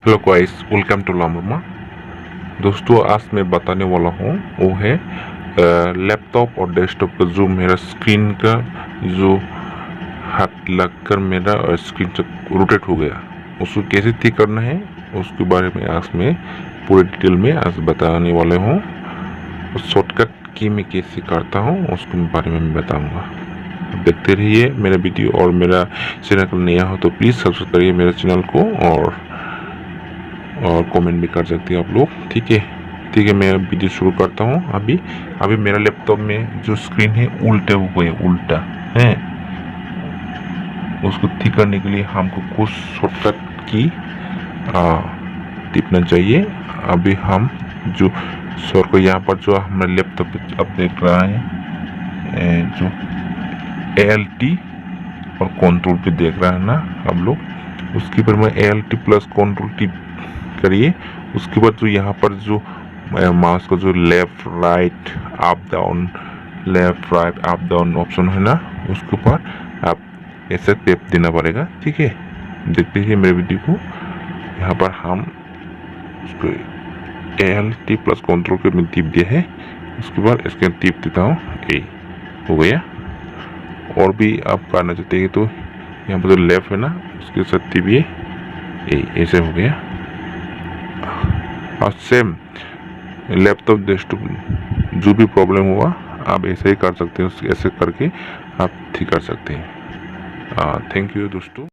Hello guys, welcome to लामरमा। दोस्तों, आज मैं बताने वाला हूँ वो है लैपटॉप और डेस्कटॉप का जो मेरा स्क्रीन का जो हाथ लगकर मेरा स्क्रीन से रोटेट हो गया, उसको कैसे ठीक करना है उसके बारे में आज मैं पूरे डिटेल में आज बताने वाले हूँ। शॉर्टकट की मैं कैसे करता हूँ उसके बारे में मैं बताऊँगा। देखते रहिए मेरा वीडियो, और मेरा चैनल पर नया हो तो प्लीज़ सब्सक्राइब करिए मेरे चैनल को, और कमेंट भी कर सकते हैं आप लोग। ठीक है, मैं वीडियो शुरू करता हूँ। अभी मेरा लैपटॉप में जो स्क्रीन है उल्टा हो गया, उल्टा है। उसको ठीक करने के लिए हमको कुछ शॉर्टकट की टिपना चाहिए। अभी हम जो सर को यहाँ पर जो हमारे लैपटॉप पे अब देख रहा है, जो ALT और कंट्रोल पे देख रहा है ना आप लोग, उसके ऊपर में ALT प्लस कंट्रोल टिप करिए। उसके बाद जो यहाँ पर जो माउस का जो left right up down, left right up down option है ना, उसके ऊपर आप ऐसे टैप देना पड़ेगा। ठीक है, देखते हैं मेरे वीडियो को। यहाँ पर हम उसको ALT प्लस कंट्रोल के में टिप दिया है, उसके बाद इसके टिप देता हूँ, ए हो गया। और भी आप करना चाहते हैं तो यहाँ पर जो लेफ्ट है ना उसके साथ टिपिए, ऐसे हो गया। और सेम लैपटॉप डेस्कटॉप जो भी प्रॉब्लम हुआ आप ऐसे ही कर सकते हैं, ऐसे करके आप ठीक कर सकते हैं। थैंक यू दोस्तों।